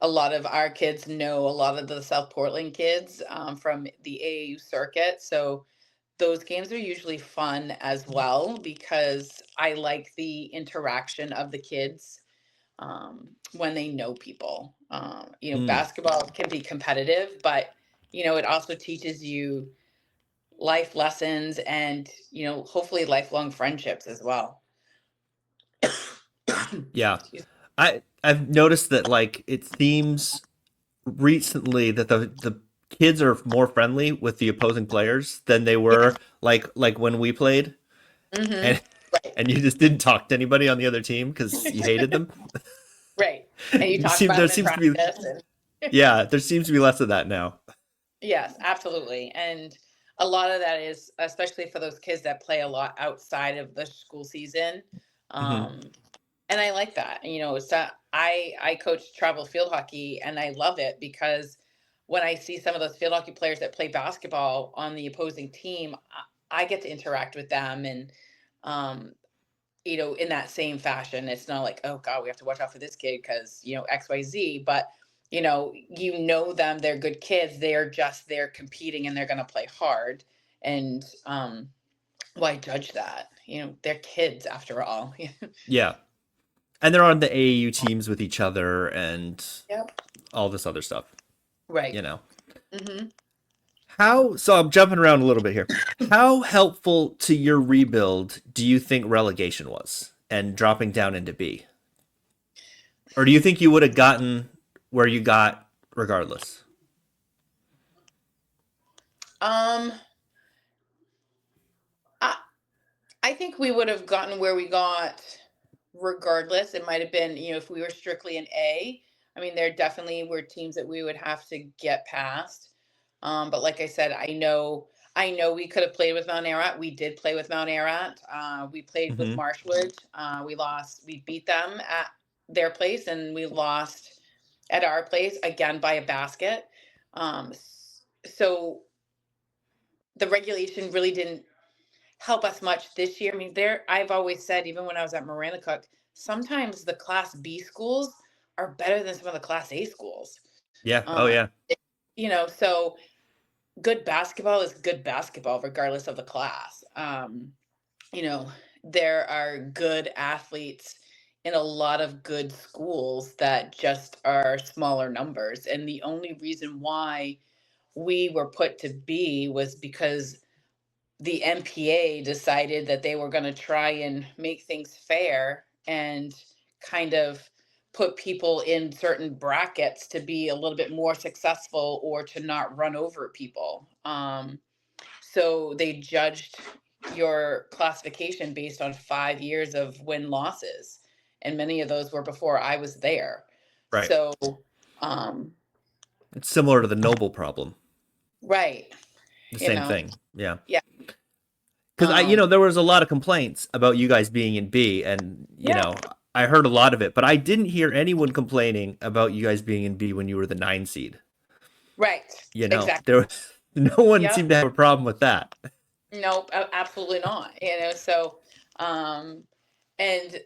a lot of our kids know a lot of the South Portland kids from the AAU circuit. So those games are usually fun as well because I like the interaction of the kids when they know people. Mm. Basketball can be competitive, but it also teaches you life lessons and hopefully lifelong friendships as well. Yeah, Excuse I've noticed that like it seems recently that the kids are more friendly with the opposing players than they me. were Yes. like when we played, Mm-hmm. and Right. and you just didn't talk to anybody on the other team because you hated them. Right. And you You talk seem about there them in seems to be practice and yeah there seems to be less of that now. yes, absolutely. And a lot of that is especially for those kids that play a lot outside of the school season. Hmm. Um, and I like that. So I coach travel field hockey, and I love it because when I see some of those field hockey players that play basketball on the opposing team, I get to interact with them, and um, in that same fashion. It's not like, oh God, we have to watch out for this kid because, XYZ, but them, they're good kids. They're just they're competing and they're gonna play hard. And why judge that? They're kids after all. Yeah, and they're on the AAU teams with each other and Yep. all this other stuff. Right. You know Hmm. how? So I'm jumping around a little bit here. How helpful to your rebuild do you think relegation was and dropping down into B? Or do you think you would have gotten where you got regardless? Um, I I think we would have gotten where we got regardless. It might have been, if we were strictly an A. I mean, there definitely were teams that we would have to get past. But like I said, I know we could have played with Mount Ararat. We did play with Mount Ararat. We played with Hmm. Marshwood. We beat them at their place, and we lost at our place again by a basket. So the regulation really didn't help us much this year. I mean, I've always said, even when I was at Miranda Cook, sometimes the Class B schools are better than some of the Class A schools. Yeah. Oh Uh, yeah. so good basketball is good basketball, regardless of the class. You know, there are good athletes in a lot of good schools that just are smaller numbers. And the only reason why we were put to B was because the MPA decided that they were going to try and make things fair and kind of put people in certain brackets to be a little bit more successful or to not run over people. So they judged your classification based on 5 years of win losses. And many of those were before I was there. Right. So, um, It's similar to the Noble problem. right. The You same know, thing. Yeah. yeah. Because Um, there was a lot of complaints about you guys being in B, and yeah, I heard a lot of it, but I didn't hear anyone complaining about you guys being in B when you were the 9 seed. right. Exactly. There was no one Yep. seemed to have a problem with that. Nope, absolutely not. So, um, and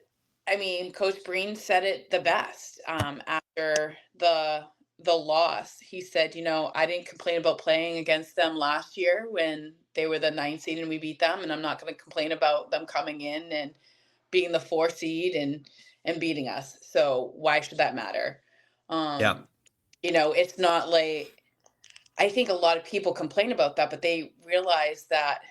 I mean, Coach Breen said it the best after the loss. He said, I didn't complain about playing against them last year when they were the 9 seed and we beat them, and I'm not going to complain about them coming in and being the 4 seed and beating us. So why should that matter? Yeah. It's not like I think a lot of people complain about that, but they realize that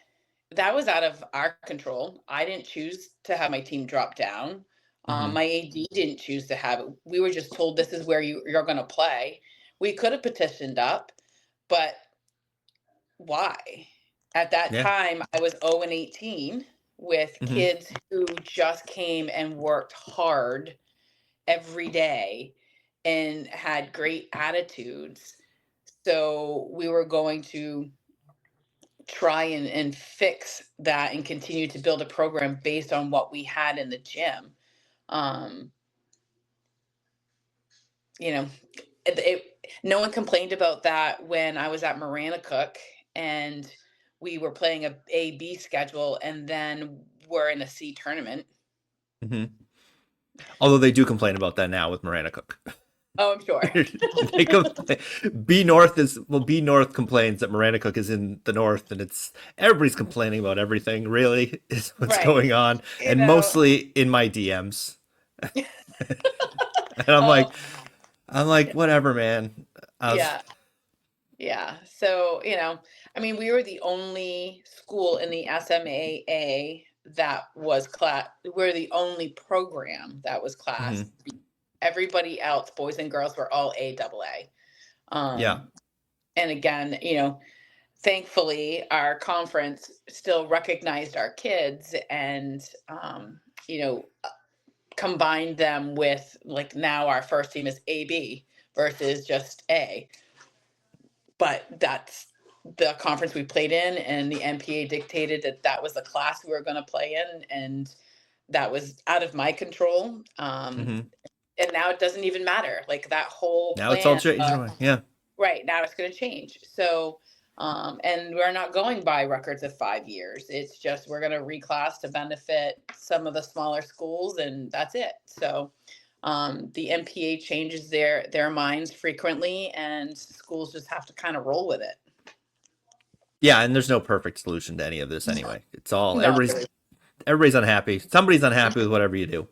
that was out of our control. I didn't choose to have my team drop down. Hmm. My AD didn't choose to have it. We were just told this is where you're going to play. We could have petitioned up, but why? At that Yeah. time, I was 0 and 18 with Hmm. kids who just came and worked hard every day and had great attitudes. So we were going to try and fix that and continue to build a program based on what we had in the gym. Um, you know, no one complained about that when I was at Marana Cook and we were playing a B schedule and then we're in a C tournament. Hmm. Although they do complain about that now with Miranda Cook. Oh, I'm sure. They complain. B North complains that Miranda Cook is in the North, and it's everybody's complaining about everything. Really, is what's Right. going on, You and know, mostly in my DMs. And oh, I'm like, whatever, man. I was, yeah. Yeah. So, I mean, we were the only school in the SMAA that was we're the only program that was class. mhm. Everybody else, boys and girls, were all AAA. Yeah, And again, thankfully, our conference still recognized our kids and, you know, combined them with like now our first team is AB versus just A. But that's the conference we played in, and the NPA dictated that that was the class we were going to play in, and that was out of my control. hmm. And now it doesn't even matter. Like that whole Now it's all plan, changed. Yeah, right now it's going to change. So, and we're not going by records of 5 years. It's just we're going to reclass to benefit some of the smaller schools, and that's it. So, the MPA changes their minds frequently, and schools just have to kind of roll with it. yeah, and there's no perfect solution to any of this anyway. It's all No, everybody's unhappy. Somebody's unhappy with whatever you do.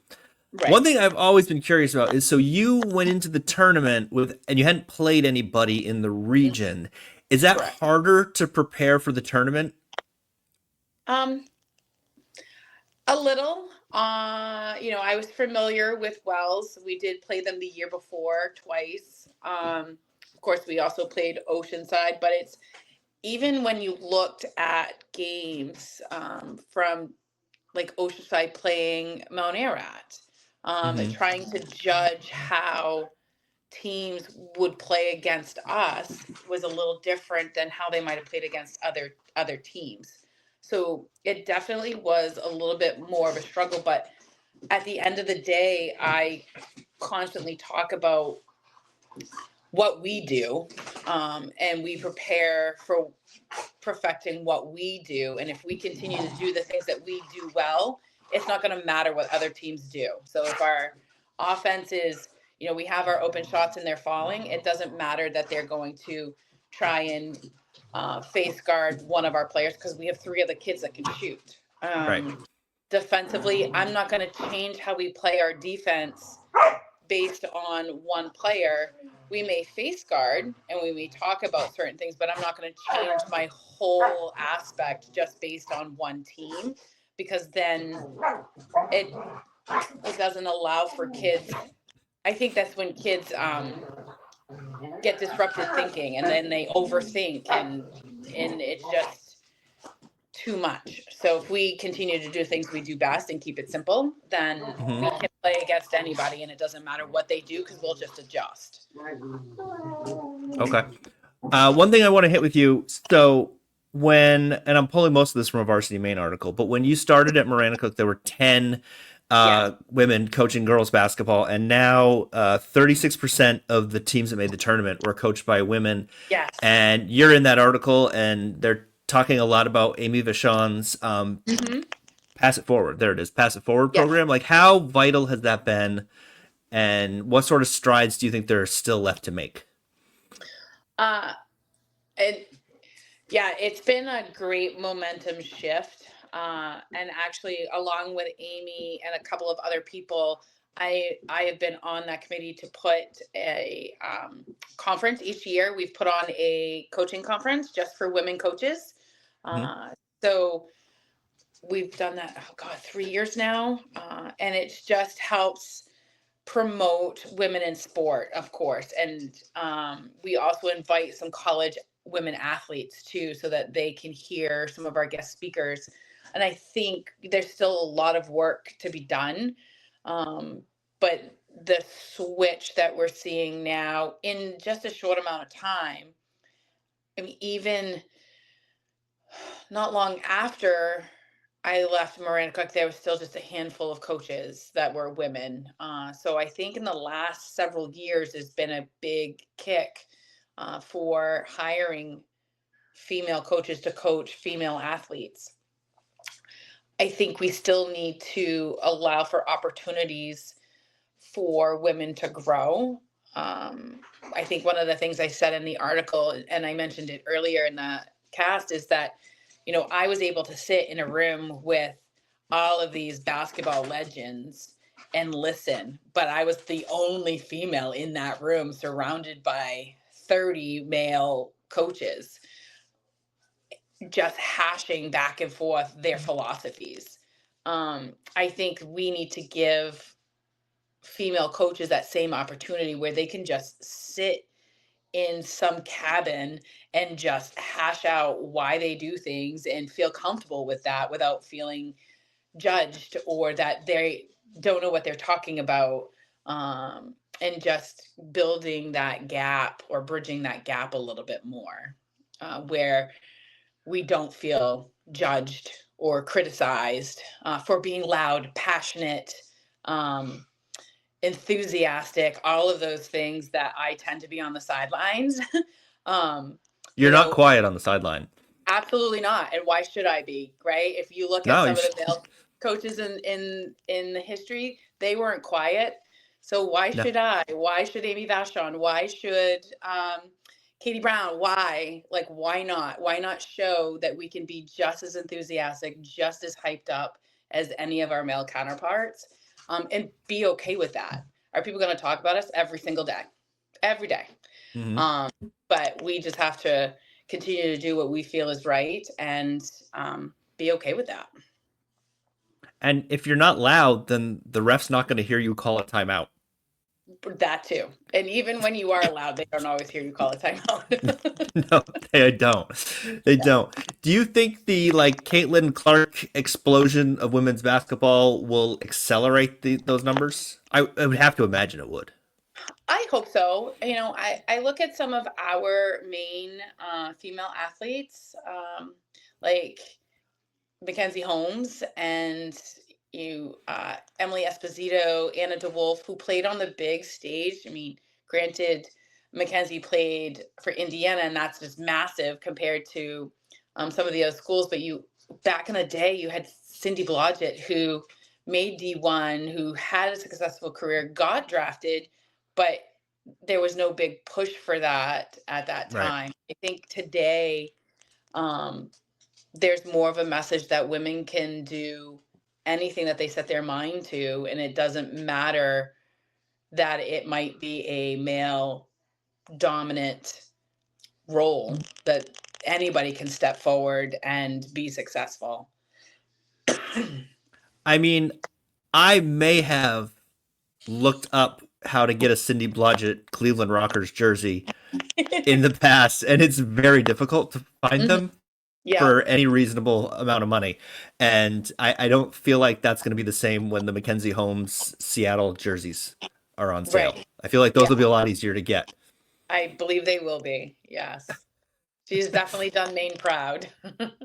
One right, thing I've always been curious about is so you went into the tournament and you hadn't played anybody in the region. Is that correct. harder to prepare for the tournament? Um, a little. I was familiar with Wells. We did play them the year before twice. Of course, we also played Oceanside, but it's even when you looked at games from like Oceanside playing Mount Ararat, Hmm. trying to judge how teams would play against us was a little different than how they might have played against other teams. So it definitely was a little bit more of a struggle, but at the end of the day, I constantly talk about what we do, and we prepare for perfecting what we do. And if we continue to do the things that we do well, it's not going to matter what other teams do. So if our offense is, we have our open shots and they're falling, it doesn't matter that they're going to try and face guard one of our players because we have three other kids that can shoot. Right. Defensively, I'm not going to change how we play our defense based on one player. We may face guard and we may talk about certain things, but I'm not going to change my whole aspect just based on one team because then it it doesn't allow for kids. I think that's when kids get disrupted thinking, and then they overthink, and it's just too much. So if we continue to do things we do best and keep it simple, then Hmm. we can play against anybody, and it doesn't matter what they do because we'll just adjust. Okay. One thing I want to hit with you. So and I'm pulling most of this from a Varsity Main article, but when you started at Marana Cook, there were 10 Yes. women coaching girls basketball, and now 36% of the teams that made the tournament were coached by women. Yes. And you're in that article, and they're talking a lot about Amy Vachon's Mm-hmm. Pass It Forward. There it is, Pass It Forward Yes. program. Like, how vital has that been, and what sort of strides do you think there are still left to make? Uh, and Yeah, it's been a great momentum shift. And actually, along with Amy and a couple of other people, I have been on that committee to put a conference each year. We've put on a coaching conference just for women coaches. Hmm. So we've done that, oh God, 3 years now. And it just helps promote women in sport, of course. And we also invite some college women athletes too, so that they can hear some of our guest speakers. And I think there's still a lot of work to be done. But the switch that we're seeing now in just a short amount of time, I mean, even not long after I left Marana Cook, there was still just a handful of coaches that were women. So I think in the last several years, there's been a big kick for hiring female coaches to coach female athletes. I think we still need to allow for opportunities for women to grow. I think one of the things I said in the article, and I mentioned it earlier in the cast, is that, I was able to sit in a room with all of these basketball legends and listen, but I was the only female in that room surrounded by 30 male coaches just hashing back and forth their philosophies. I think we need to give female coaches that same opportunity where they can just sit in some cabin and just hash out why they do things and feel comfortable with that without feeling judged or that they don't know what they're talking about. And just building that gap or bridging that gap a little bit more, where we don't feel judged or criticized for being loud, passionate, um, enthusiastic, all of those things that I tend to be on the sidelines. um, You're you not know, quiet on the sideline. Absolutely not. And why should I be, right? If you look at No, some of the male coaches in the history, they weren't quiet. So why no. should I? Why should Amy Vachon? Why should Katie Brown? Why? Like, why not? Why not show that we can be just as enthusiastic, just as hyped up as any of our male counterparts, and be okay with that? Are people going to talk about us every single day? Every day. Hmm. Um, but we just have to continue to do what we feel is right and be okay with that. And if you're not loud, then the ref's not going to hear you call a timeout. That too. And even when you are loud, they don't always hear you call a timeout. No, they don't. They Yeah. don't. Do you think the Caitlin Clark explosion of women's basketball will accelerate those numbers? I would have to imagine it would. I hope so. I look at some of our main female athletes, like Mackenzie Holmes and Emily Esposito, Anna DeWolf, who played on the big stage. I mean, granted, Mackenzie played for Indiana, and that's just massive compared to some of the other schools. But back in the day, you had Cindy Blodgett, who made D1, who had a successful career, got drafted, but there was no big push for that at that Right. time. I think today, um, there's more of a message that women can do anything that they set their mind to, and it doesn't matter that it might be a male dominant role, that anybody can step forward and be successful. I mean, I may have looked up how to get a Cindy Blodgett Cleveland Rockers jersey in the past, and it's very difficult to find Mhm. them Yeah, for any reasonable amount of money. And I don't feel like that's going to be the same when the Mackenzie Holmes Seattle jerseys are on sale. right. I feel like those Yeah, will be a lot easier to get. I believe they will be. Yes. She's definitely done Maine proud.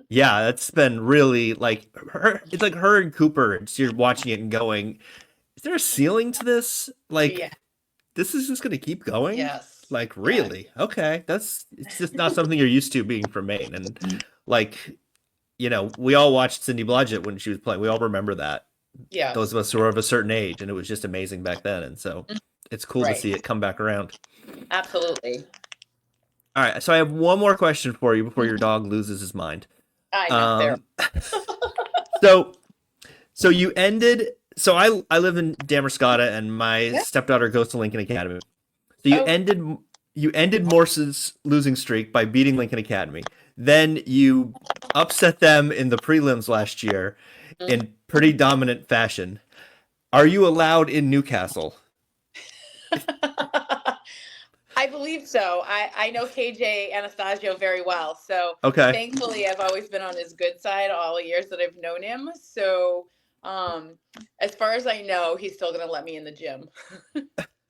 Yeah, that's been really like her. It's like her and Cooper. You're watching it and going, "Is there a ceiling to this? Yeah. Like, this is just going to keep going? Yes. Like, Yes. really? Okay, that's it's just not something you're used to being from Maine." And like, we all watched Cindy Blodgett when she was playing. We all remember that. Those Yes. of us who are of a certain age, and it was just amazing back then. And so Mm, it's cool to right. see it come back around. Absolutely. All right, so I have one more question for you before your Mhm. dog loses his mind. I know. There. Um, so so you ended. So I live in Damerscotta, and my Yeah. stepdaughter goes to Lincoln Academy. So Okay. you ended Morse's losing streak by beating Lincoln Academy. Then you upset them in the prelims last year Mhm. in pretty dominant fashion. Are you allowed in Newcastle? I believe so. I know KJ Anastasio very well. So Okay. thankfully I've always been on his good side all the years that I've known him. So as far as I know, he's still gonna let me in the gym.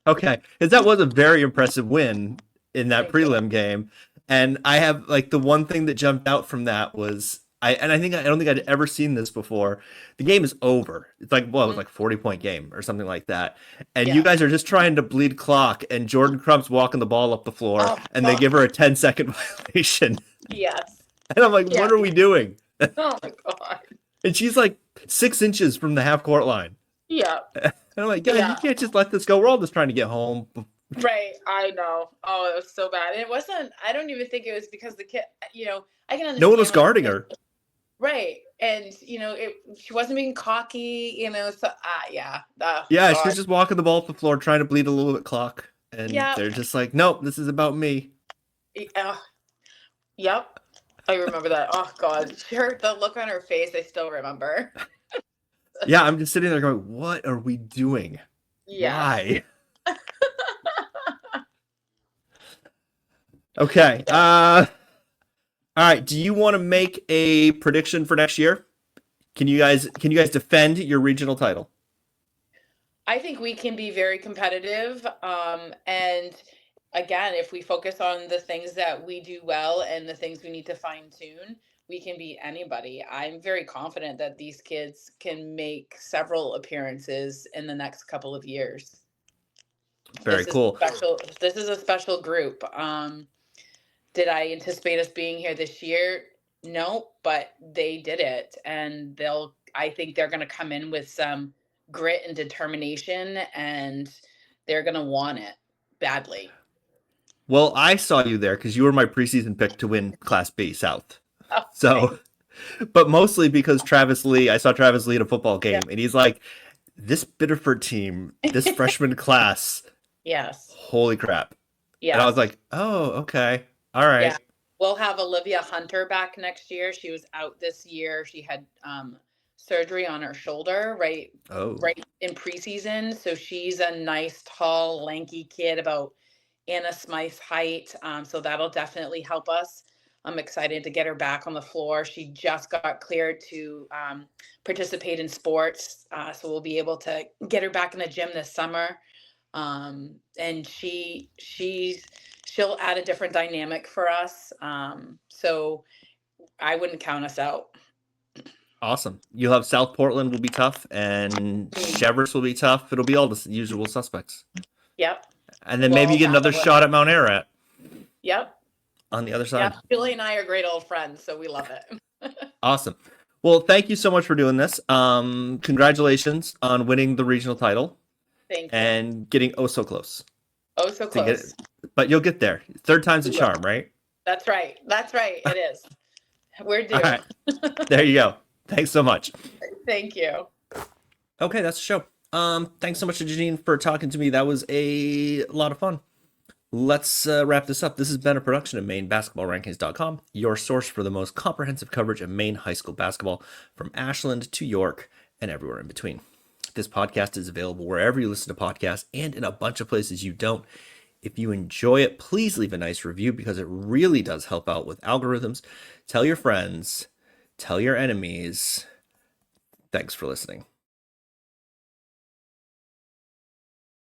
Okay. Because that was a very impressive win in that Thank you. prelim game. And I have like the one thing that jumped out from that was I don't think I'd ever seen this before. The game is over. It's like, well, it was Mm, like 40-point game or something like that. And you yeah. guys are just trying to bleed clock, and Jordan Crump's walking the ball up the floor, Oh, and they oh, give her a 10-second violation. yes. And I'm like, Yeah. what are we doing? Oh my God. And she's like 6 inches from the half court line. Yeah. And I'm like, guys, you Yeah. can't just let this go. We're all just trying to get home. Right. I know. Oh, it was so bad. And it wasn't, I don't even think it was because the kid, I can No one was understand like guarding kids. her. Right. And she wasn't being cocky, so yeah. Oh Yeah, she was God. just walking the ball up the floor, trying to bleed a little bit clock. And Yeah. they're just like, nope, this is about me. Yep. I remember that. Oh God. The look on her face, I still remember. Yeah, I'm just sitting there going, what are we doing? Yes. Why? Okay. Yeah. All right. Do you want to make a prediction for next year? Can you guys defend your regional title? I think we can be very competitive. And again, if we focus on the things that we do well and the things we need to fine tune, we can beat anybody. I'm very confident that these kids can make several appearances in the next couple of years. Very cool. This is a special group. Did I anticipate us being here this year? No, but they did it, and I think they're going to come in with some grit and determination, and they're going to want it badly. Well, I saw you there because you were my preseason pick to win Class B South. Oh, So, thanks. but mostly because I saw Travis Lee at a football Yeah. game, and he's like, this Biddeford team, this freshman class, Yes. holy crap. And I was Yes. like, oh, okay. All Yeah. right. We'll have Olivia Hunter back next year. She was out this year. She had surgery on her shoulder Oh, right in preseason. So she's a nice, tall, lanky kid, about Anna Smythe's height. So that'll definitely help us. I'm excited to get her back on the floor. She just got cleared to participate in sports. So we'll be able to get her back in the gym this summer. And she'll add a different dynamic for us. So I wouldn't count us out. awesome. You'll have South Portland will be tough, and Mm. Cheverus will be tough. It'll be all the usual suspects. Yep. And then maybe We'll you get another battle it shot out. at Mount Ararat Yep. on the other Yep. side. Julie and I are great old friends, so we love it. Awesome. Well, thank you so much for doing this. Congratulations on winning the regional title Thank you. and getting oh so close Oh, so to get close. it. But you'll get there. Third time's a We will. charm, right? That's right. That's right. It is. We're All due. right. There you go. Thanks so much. Thank you. Okay, that's the show. Thanks so much to Jeannine for talking to me. That was a lot of fun. Let's wrap this up. This has been a production of MaineBasketballRankings.com, your source for the most comprehensive coverage of Maine high school basketball from Ashland to York and everywhere in between. This podcast is available wherever you listen to podcasts and in a bunch of places you don't. If you enjoy it, please leave a nice review because it really does help out with algorithms. Tell your friends, tell your enemies. Thanks for listening.